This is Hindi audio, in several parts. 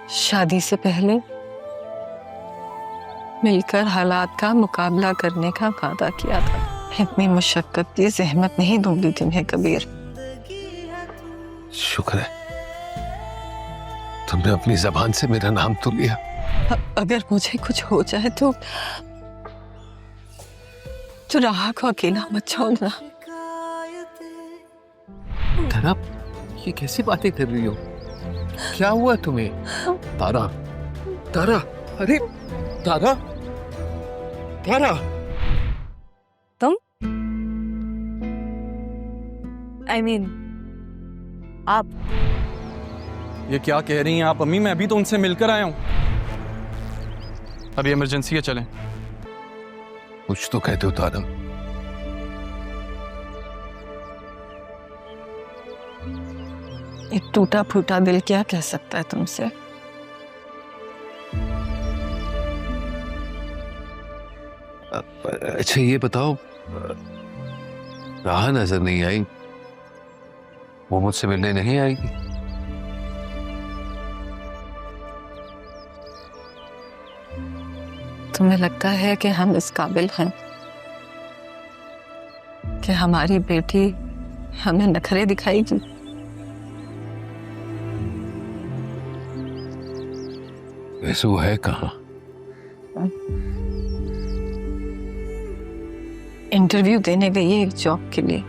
शादी से पहले मिलकर हालात का मुकाबला करने का वादा किया था। इतनी मुशक्कत की ज़हमत नहीं दूंगी तुम्हें कबीर। शुक्र है तुमने अपनी जबान से मेरा नाम तो लिया। अगर मुझे कुछ हो जाए तो राह को अकेला मत छोड़ना। तारा, ये कैसी बातें कर रही हो? क्या हुआ तुम्हें? तारा, तारा, अरे तारा, तारा। तुम आप ये क्या कह रही हैं आप अम्मी? मैं अभी तो उनसे मिलकर आया हूं। अभी इमरजेंसी है, चलें। कुछ तो कहते हो तारा। एक टूटा फूटा दिल क्या कह सकता है तुमसे? अच्छा ये बताओ, राह नजर नहीं आई, वो मुझसे मिलने नहीं आएगी? तुम्हें लगता है कि हम इस काबिल हैं कि हमारी बेटी हमें नखरे दिखाएगी? वैसे वो है कहाँ? इंटरव्यू देने गई है एक जॉब के लिए।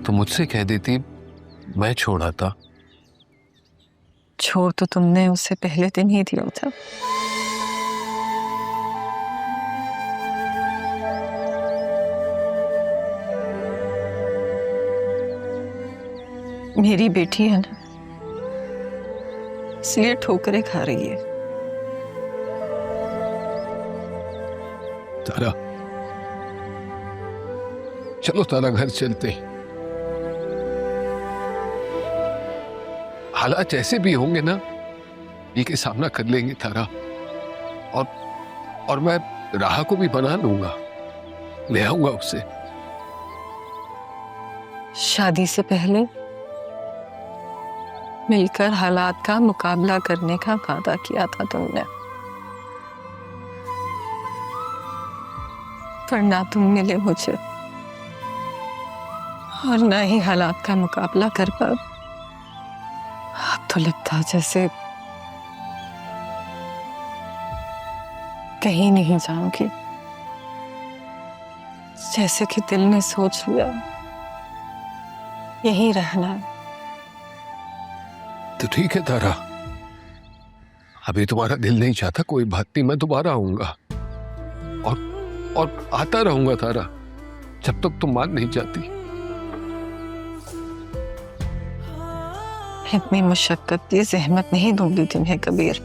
तो मुझसे कह देती, मैं छोड़ आता। छोड़ तो तुमने उससे पहले दिन ही दिया था। मेरी बेटी है ना, इसलिए ठोकरें खा रही है। तारा, चलो तारा घर चलते हैं। हालात जैसे भी होंगे ना, ये के सामना कर लेंगे तारा। और मैं राह को भी बना लूंगा, ले आऊंगा उसे। शादी से पहले मिलकर हालात का मुकाबला करने का वादा किया था तुमने, पर ना तुम मिले मुझे और ना ही हालात का मुकाबला कर पाए। अब तो लगता है जैसे कहीं नहीं जाऊंगी, जैसे कि दिल ने सोच लिया यहीं रहना है। तो ठीक है तारा, अभी तुम्हारा दिल नहीं चाहता, कोई बात नहीं, मैं दोबारा आऊंगा और आता रहूंगा तारा, जब तक तुम मान नहीं जाती। इतनी मुशक्कत की ज़हमत नहीं दूंगी तुम्हें कबीर।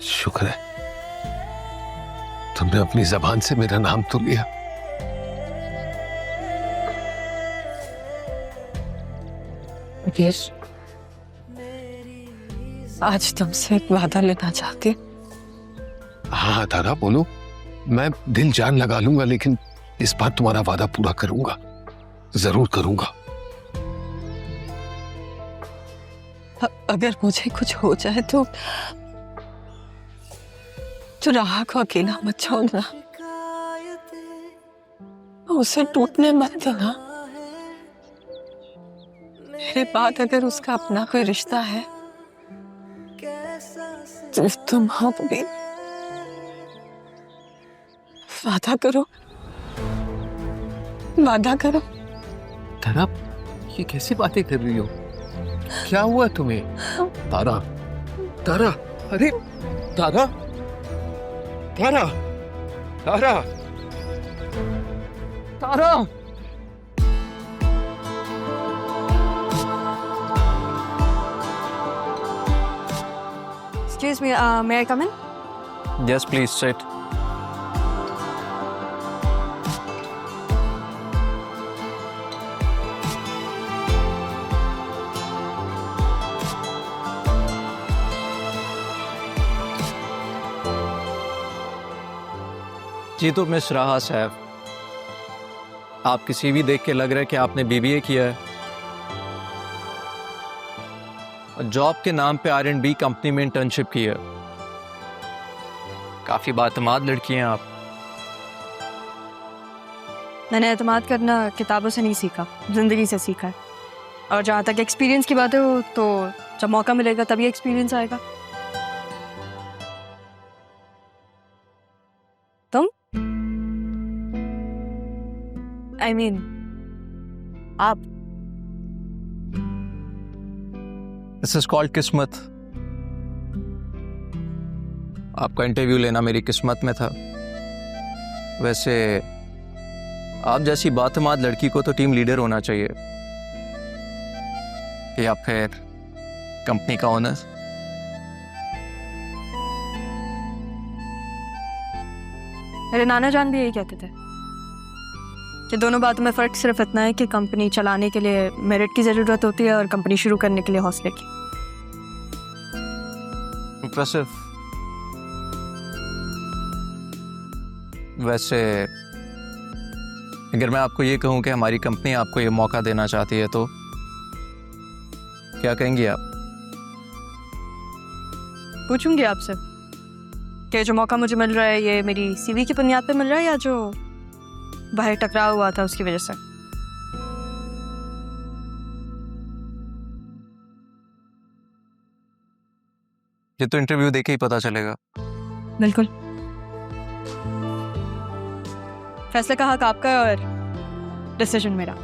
शुक्र है तुमने अपनी जबान से मेरा नाम तो लिया। कबीर, आज तुमसे एक वादा लेना चाहती। हाँ तारा बोलो, मैं दिल जान लगा लूंगा, लेकिन इस बार तुम्हारा वादा पूरा करूंगा, जरूर करूंगा। अगर मुझे कुछ हो जाए तो राह को अकेला मत छोड़ना, उसे टूटने मत देना। मेरे बाद अगर उसका अपना कोई रिश्ता है तो तुम हो कबीर। वादा करो, वादा करो। तारा, ये कैसी बातें कर रही हो? क्या हुआ तुम्हें? तारा, तारा, अरे Tara, Tara, Tara, Tara. Excuse me, may I come in? Yes please sit. जी तो मिस राहा साहब, आप किसी भी देख के लग रहा है कि आपने बीबीए किया है। जॉब के नाम पे R&B कंपनी में इंटर्नशिप की है। काफी बातमाद लड़की हैं आप। मैंने एतमाद करना किताबों से नहीं सीखा, जिंदगी से सीखा है। और जहाँ तक एक्सपीरियंस की बात है वो तो जब मौका मिलेगा तभी एक्सपीरियंस आएगा। तुम आई मीन आप दिस इज कॉल्ड किस्मत। आपका इंटरव्यू लेना मेरी किस्मत में था। वैसे आप जैसी बातमाद लड़की को तो टीम लीडर होना चाहिए या फिर कंपनी का ओनर। मेरे नाना जान भी यही कहते थे कि दोनों बातों में फ़र्क सिर्फ इतना है कि कंपनी चलाने के लिए मेरिट की ज़रूरत होती है और कंपनी शुरू करने के लिए हौसले की। इम्प्रेसिव। वैसे अगर मैं आपको ये कहूँ कि हमारी कंपनी आपको ये मौका देना चाहती है तो क्या कहेंगी आप? पूछूंगी आपसे कि जो मौका मुझे मिल रहा है ये मेरी सीवी की बुनियाद पे मिल रहा है या जो बाहर टकराव हुआ था उसकी वजह से। ये तो इंटरव्यू देके ही पता चलेगा। बिल्कुल। फैसले का हक आपका है और डिसीजन मेरा।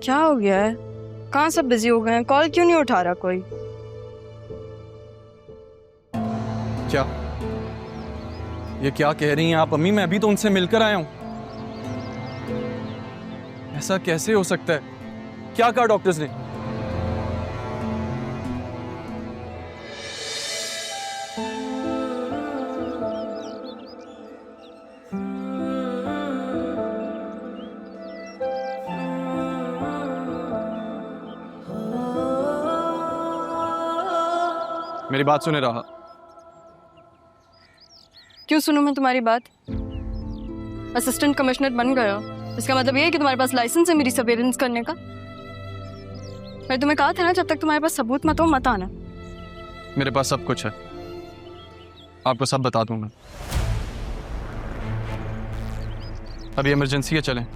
क्या हो गया है? कहाँ सब बिजी हो गए हैं? कॉल क्यों नहीं उठा रहा कोई? क्या ये क्या कह रही हैं आप अम्मी? मैं अभी तो उनसे मिलकर आया हूं। ऐसा कैसे हो सकता है? क्या कहा डॉक्टर्स ने? मेरी बात सुने रहा। क्यों सुनूं मैं तुम्हारी बात? असिस्टेंट कमिश्नर बन गए हो, इसका मतलब ये है कि तुम्हारे पास लाइसेंस है मेरी सर्वेलेंस करने का? मैंने तुम्हें कहा था ना जब तक तुम्हारे पास सबूत मत हो मत आना। मेरे पास सब कुछ है, आपको सब बता दूंगा। अभी इमरजेंसी है, चलें।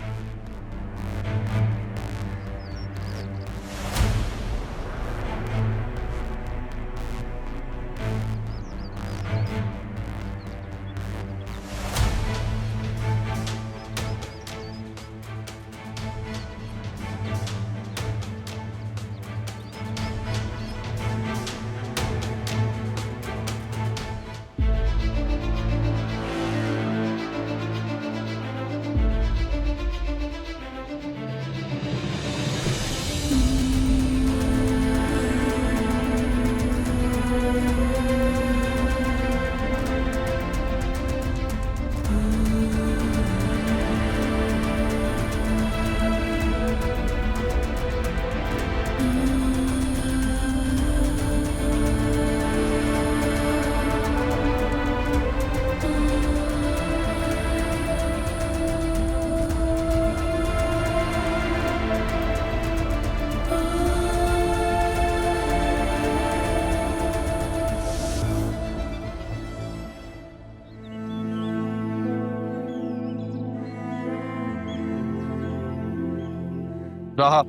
रहा,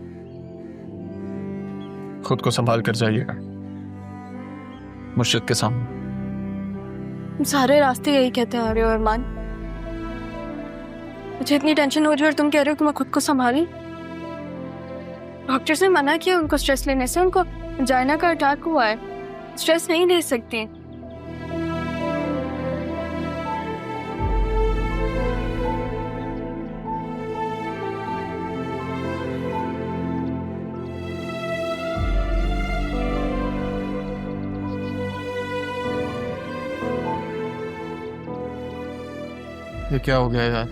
खुद को संभाल कर जाइएगा मुर्शिद के सामने। तुम सारे रास्ते यही कहते आ रहे हो अरमान। मुझे इतनी टेंशन हो रही है और तुम कह रहे हो कि मैं खुद को संभाली। डॉक्टर ने मना किया उनको स्ट्रेस लेने से, उनको जाइना का अटैक हुआ है, स्ट्रेस नहीं ले सकती। ये क्या हो गया यार?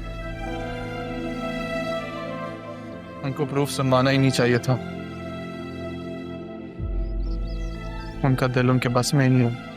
उनको प्रूफ सुनवाना ही नहीं चाहिए था। उनका दिल उनके बस में ही नहीं है।